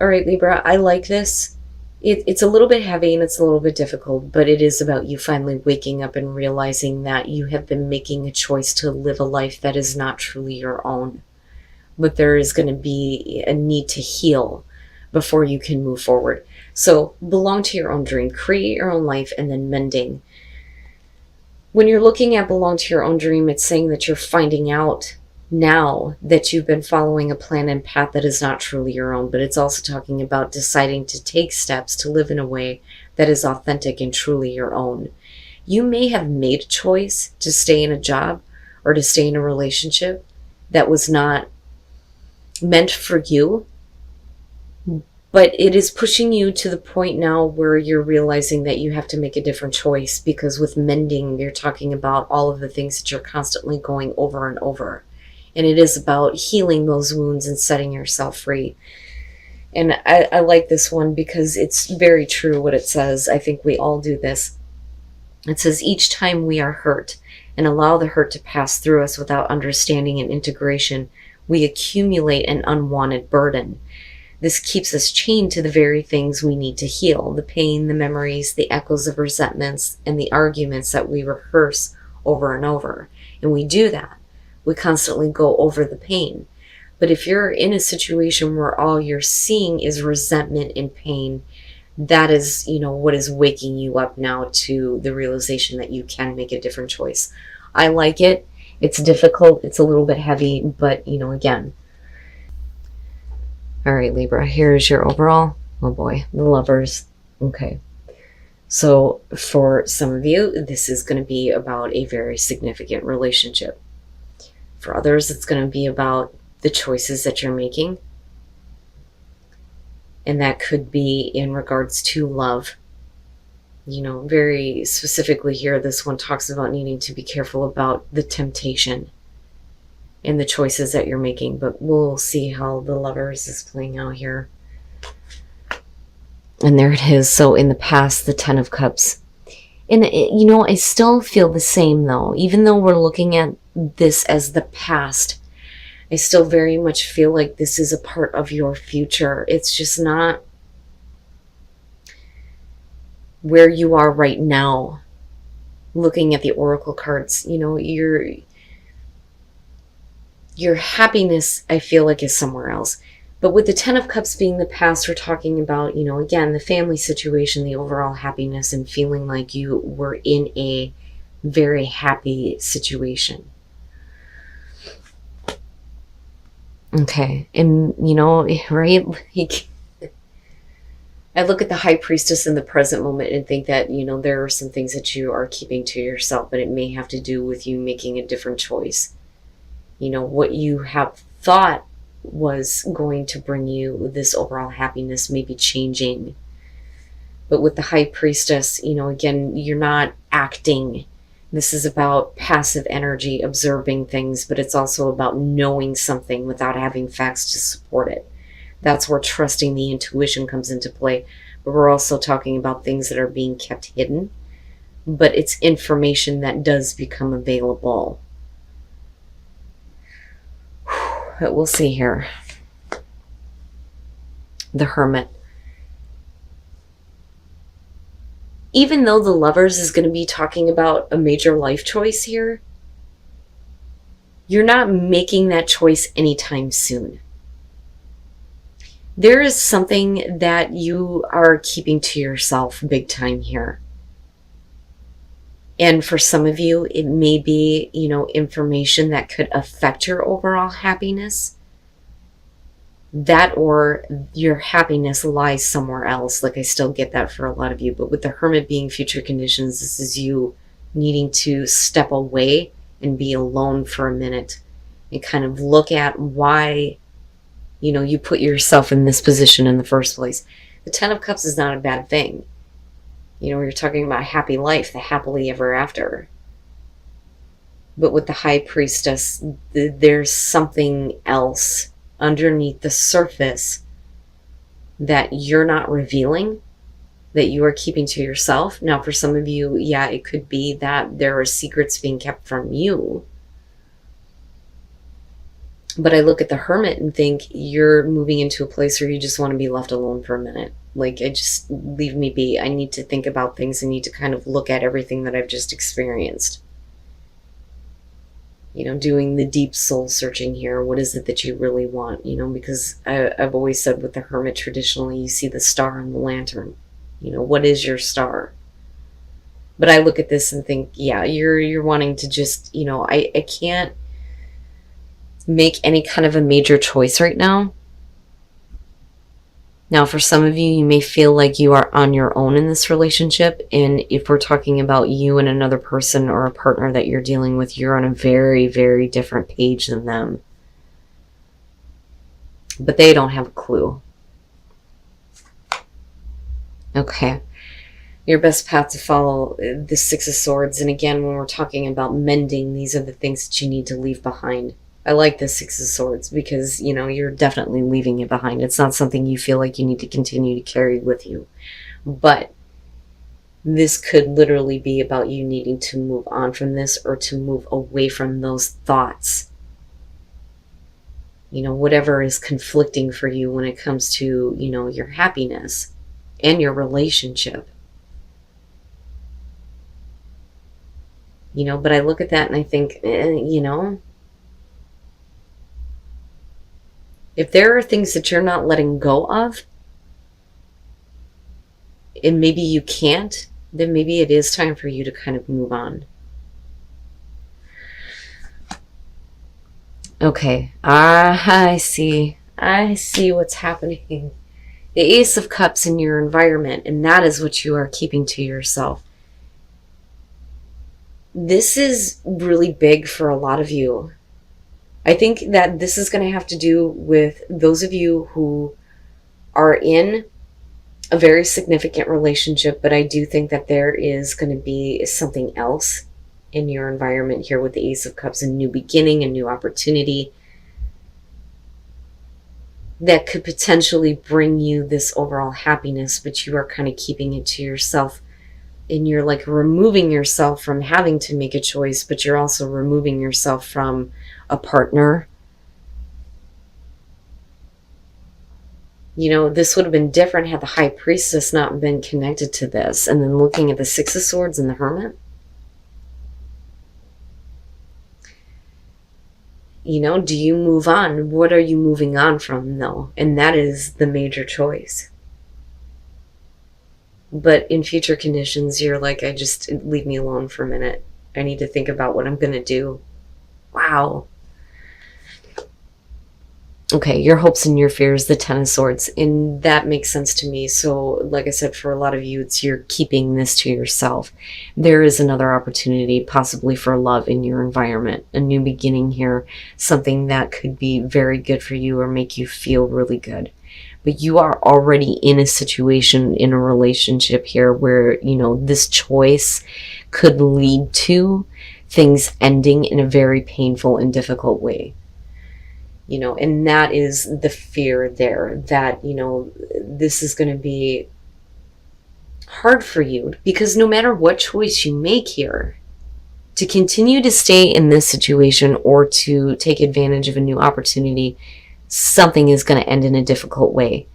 All right, Libra, I like this. It's a little bit heavy and it's a little bit difficult, but it is about you finally waking up and realizing that you have been making a choice to live a life that is not truly your own. But there is going to be a need to heal before you can move forward. So belong to your own dream, create your own life, and then mending. When you're looking at belong to your own dream, it's saying that you're finding out now that you've been following a plan and path that is not truly your own, but it's also talking about deciding to take steps to live in a way that is authentic and truly your own. You may have made a choice to stay in a job or to stay in a relationship that was not meant for you, but it is pushing you to the point now where you're realizing that you have to make a different choice, because with mending, you're talking about all of the things that you're constantly going over and over. And it is about healing those wounds and setting yourself free. And I like this one because it's very true what it says. I think we all do this. It says, each time we are hurt and allow the hurt to pass through us without understanding and integration, we accumulate an unwanted burden. This keeps us chained to the very things we need to heal: the pain, the memories, the echoes of resentments, and the arguments that we rehearse over and over. And we do that. We constantly go over the pain. But if you're in a situation where all you're seeing is resentment and pain, that is, what is waking you up now to the realization that you can make a different choice. I like it. It's difficult. It's a little bit heavy, but, again. All right, Libra, here's your overall. Oh boy, the Lovers. Okay. So for some of you, this is going to be about a very significant relationship. For others, it's going to be about the choices that you're making. And that could be in regards to love. Very specifically here, this one talks about needing to be careful about the temptation and the choices that you're making. But we'll see how the Lovers is playing out here. And there it is. So in the past, the Ten of Cups. And, I still feel the same, though. Even though we're looking at this as the past, I still very much feel like this is a part of your future. It's just not where you are right now. Looking at the Oracle cards, your happiness, I feel like, is somewhere else. But with the Ten of Cups being the past, we're talking about, again, the family situation, the overall happiness, and feeling like you were in a very happy situation. Okay. And, right? I look at the High Priestess in the present moment and think that, there are some things that you are keeping to yourself, but it may have to do with you making a different choice. What you have thought was going to bring you this overall happiness may be changing. But with the High Priestess, again, you're not acting. This is about passive energy, observing things, but it's also about knowing something without having facts to support it. That's where trusting the intuition comes into play. But we're also talking about things that are being kept hidden, but it's information that does become available. But we'll see here. The Hermit. Even though the Lovers is going to be talking about a major life choice here, you're not making that choice anytime soon. There is something that you are keeping to yourself big time here. And for some of you, it may be, information that could affect your overall happiness. That or your happiness lies somewhere else. Like, I still get that for a lot of you. But with the Hermit being future conditions, this is you needing to step away and be alone for a minute and kind of look at why, you put yourself in this position in the first place. The Ten of Cups is not a bad thing. You're talking about a happy life, the happily ever after. But with the High Priestess, there's something else underneath the surface that you're not revealing, that you are keeping to yourself. Now, for some of you, yeah, it could be that there are secrets being kept from you. But I look at the Hermit and think you're moving into a place where you just want to be left alone for a minute. Like, I just leave me be. I need to think about things. I need to kind of look at everything that I've just experienced. Doing the deep soul searching here. What is it that you really want? Because I've always said with the Hermit, traditionally, you see the star and the lantern. What is your star? But I look at this and think, yeah, you're wanting to just, I can't make any kind of a major choice right now. Now, for some of you, you may feel like you are on your own in this relationship. And if we're talking about you and another person or a partner that you're dealing with, you're on a very, very different page than them. But they don't have a clue. Okay. Your best path to follow, the Six of Swords. And again, when we're talking about mending, these are the things that you need to leave behind. I like the Six of Swords because, you're definitely leaving it behind. It's not something you feel like you need to continue to carry with you. But this could literally be about you needing to move on from this or to move away from those thoughts. Whatever is conflicting for you when it comes to, your happiness and your relationship. But I look at that and I think, if there are things that you're not letting go of, and maybe you can't, then maybe it is time for you to kind of move on. Okay, I see what's happening. The Ace of Cups in your environment, and that is what you are keeping to yourself. This is really big for a lot of you. I think that this is going to have to do with those of you who are in a very significant relationship, but I do think that there is going to be something else in your environment here with the Ace of Cups, a new beginning, a new opportunity that could potentially bring you this overall happiness, but you are kind of keeping it to yourself. And you're like removing yourself from having to make a choice, but you're also removing yourself from a partner. This would have been different had the High Priestess not been connected to this. And then looking at the Six of Swords and the Hermit. Do you move on? What are you moving on from, though? And that is the major choice. But in future conditions, you're like, just leave me alone for a minute. I need to think about what I'm going to do. Wow. Okay, your hopes and your fears, the Ten of Swords. And that makes sense to me. So, like I said, for a lot of you, you're keeping this to yourself. There is another opportunity, possibly for love in your environment. A new beginning here. Something that could be very good for you or make you feel really good. But you are already in a situation, in a relationship here where, this choice could lead to things ending in a very painful and difficult way. And that is the fear there that, this is going to be hard for you because no matter what choice you make here, to continue to stay in this situation or to take advantage of a new opportunity, something is going to end in a difficult way.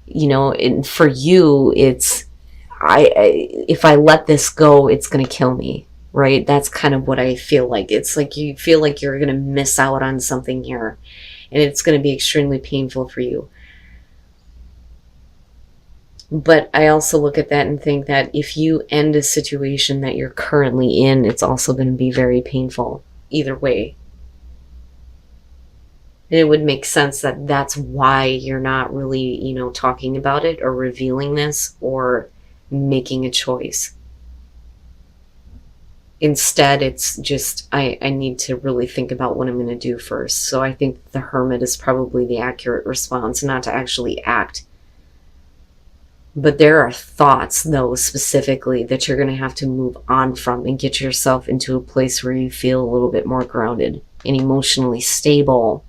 And for you, it's, if I let this go, it's going to kill me, right? That's kind of what I feel like. It's like you feel like you're going to miss out on something here, and it's going to be extremely painful for you. But I also look at that and think that if you end a situation that you're currently in, it's also going to be very painful either way. And it would make sense that that's why you're not really, talking about it or revealing this or making a choice. Instead, it's just, I need to really think about what I'm going to do first. So I think the Hermit is probably the accurate response, not to actually act. But there are thoughts, though, specifically that you're going to have to move on from and get yourself into a place where you feel a little bit more grounded and emotionally stable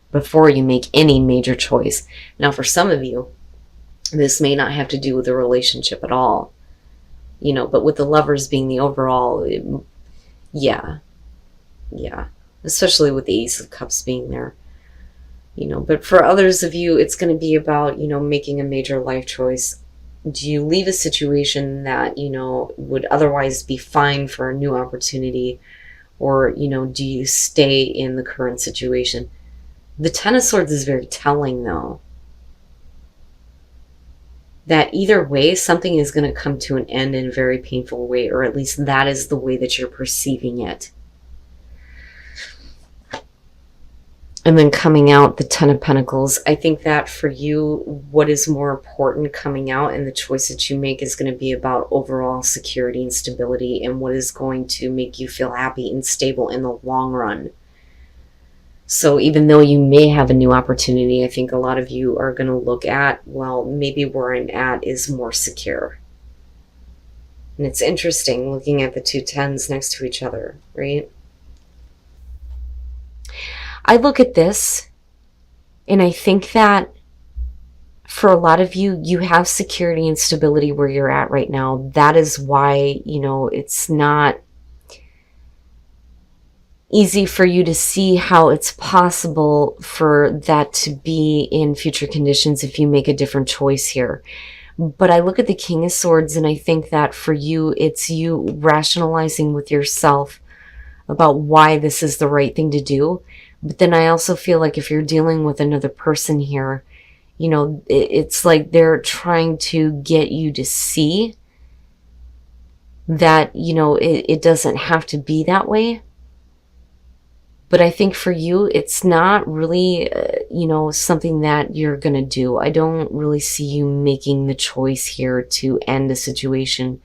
before you make any major choice. Now, for some of you, this may not have to do with a relationship at all, but with the Lovers being the overall, yeah. especially with the Ace of Cups being there. But for others of you, it's going to be about, making a major life choice. Do you leave a situation that, would otherwise be fine for a new opportunity? Or, do you stay in the current situation? The Ten of Swords is very telling, though, that either way, something is going to come to an end in a very painful way, or at least that is the way that you're perceiving it. And then coming out, the Ten of Pentacles. I think that for you, what is more important coming out and the choice that you make is going to be about overall security and stability and what is going to make you feel happy and stable in the long run. So even though you may have a new opportunity, I think a lot of you are going to look at, well, maybe where I'm at is more secure. And it's interesting looking at the two tens next to each other, right? I look at this and I think that for a lot of you, you have security and stability where you're at right now. That is why, it's not easy for you to see how it's possible for that to be in future conditions if you make a different choice here. But I look at the King of Swords and I think that for you, it's you rationalizing with yourself about why this is the right thing to do. But then I also feel like if you're dealing with another person here, it's like they're trying to get you to see that, it doesn't have to be that way. But I think for you, it's not really, something that you're going to do. I don't really see you making the choice here to end a situation,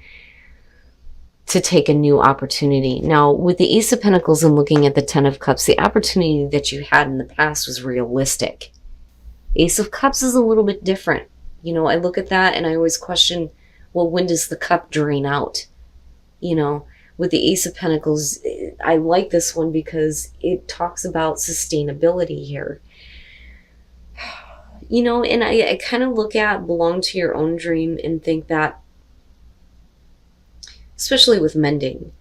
to take a new opportunity. Now, with the Ace of Pentacles and looking at the Ten of Cups, the opportunity that you had in the past was realistic. Ace of Cups is a little bit different. I look at that and I always question, well, when does the cup drain out? With the Ace of Pentacles, I like this one because it talks about sustainability here. And I kind of look at belong to your own dream and think that, especially with mending,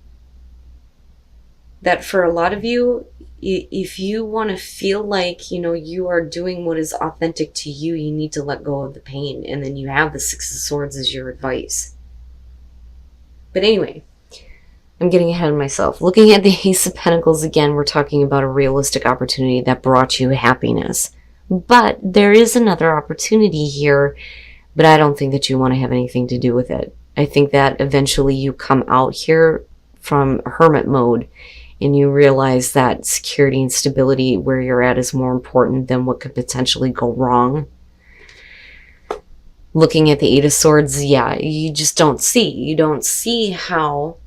that for a lot of you, if you want to feel like, you are doing what is authentic to you, you need to let go of the pain. And then you have the Six of Swords as your advice. But anyway, I'm getting ahead of myself. Looking at the Ace of Pentacles again, we're talking about a realistic opportunity that brought you happiness. But there is another opportunity here, but I don't think that you want to have anything to do with it. I think that eventually you come out here from hermit mode and you realize that security and stability where you're at is more important than what could potentially go wrong. Looking at the Eight of Swords, yeah, you just don't see. You don't see how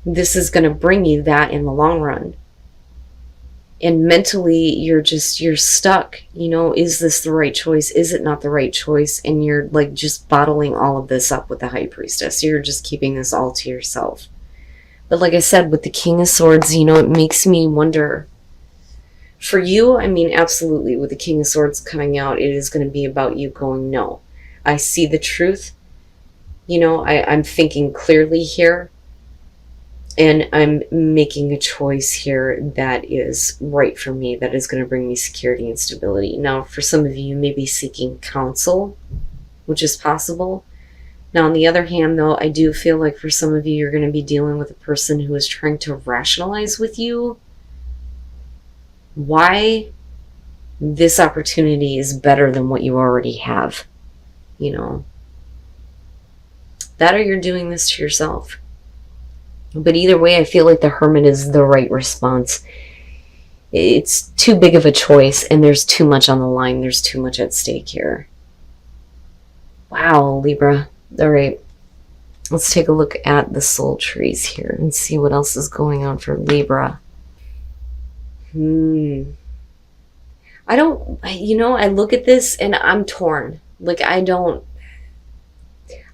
this is going to bring you that in the long run. And mentally, you're stuck. Is this the right choice? Is it not the right choice? And you're like just bottling all of this up with the High Priestess. You're just keeping this all to yourself. But like I said, with the King of Swords, it makes me wonder. For you, absolutely, with the King of Swords coming out, it is going to be about you going, no, I see the truth. I'm thinking clearly here. And I'm making a choice here that is right for me, that is going to bring me security and stability. Now, for some of you, you may be seeking counsel, which is possible. Now, on the other hand, though, I do feel like for some of you, you're going to be dealing with a person who is trying to rationalize with you why this opportunity is better than what you already have. That or you're doing this to yourself. But either way, I feel like the Hermit is the right response. It's too big of a choice, and there's too much on the line. There's too much at stake here. Wow, Libra. All right. Let's take a look at the soul trees here and see what else is going on for Libra. I look at this and I'm torn.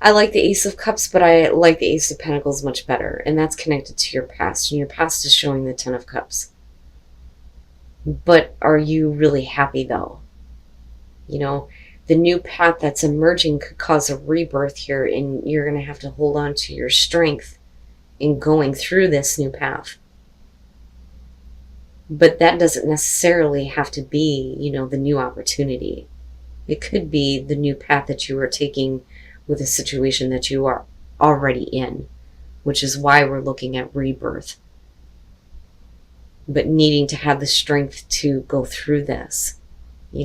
I like the Ace of Cups, but I like the Ace of Pentacles much better. And that's connected to your past. And your past is showing the Ten of Cups. But are you really happy, though? The new path that's emerging could cause a rebirth here. And you're going to have to hold on to your strength in going through this new path. But that doesn't necessarily have to be, the new opportunity. It could be the new path that you are taking with a situation that you are already in, which is why we're looking at rebirth. But needing to have the strength to go through this, I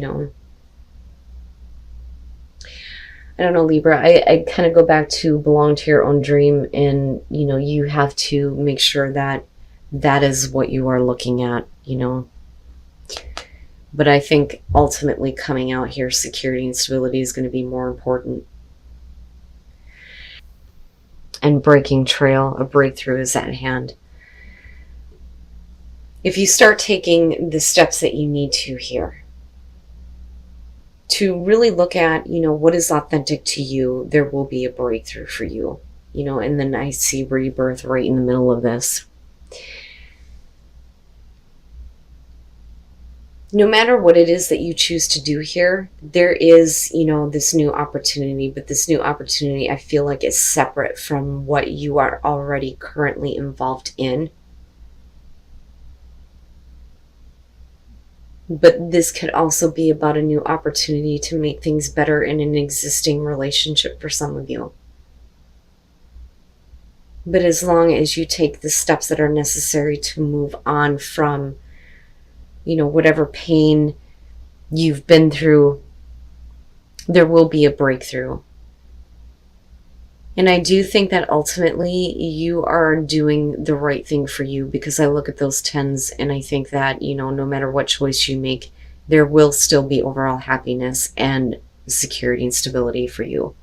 don't know, Libra. I kind of go back to belong to your own dream, and you have to make sure that that is what you are looking at. But I think ultimately coming out here, security and stability is going to be more important. And breaking trail, a breakthrough is at hand. If you start taking the steps that you need to here, to really look at, what is authentic to you, there will be a breakthrough for you. And then I see rebirth right in the middle of this. No matter what it is that you choose to do here, there is, this new opportunity, but this new opportunity I feel like is separate from what you are already currently involved in. But this could also be about a new opportunity to make things better in an existing relationship for some of you. But as long as you take the steps that are necessary to move on from, whatever pain you've been through, there will be a breakthrough. And I do think that ultimately you are doing the right thing for you, because I look at those tens and I think that, no matter what choice you make, there will still be overall happiness and security and stability for you.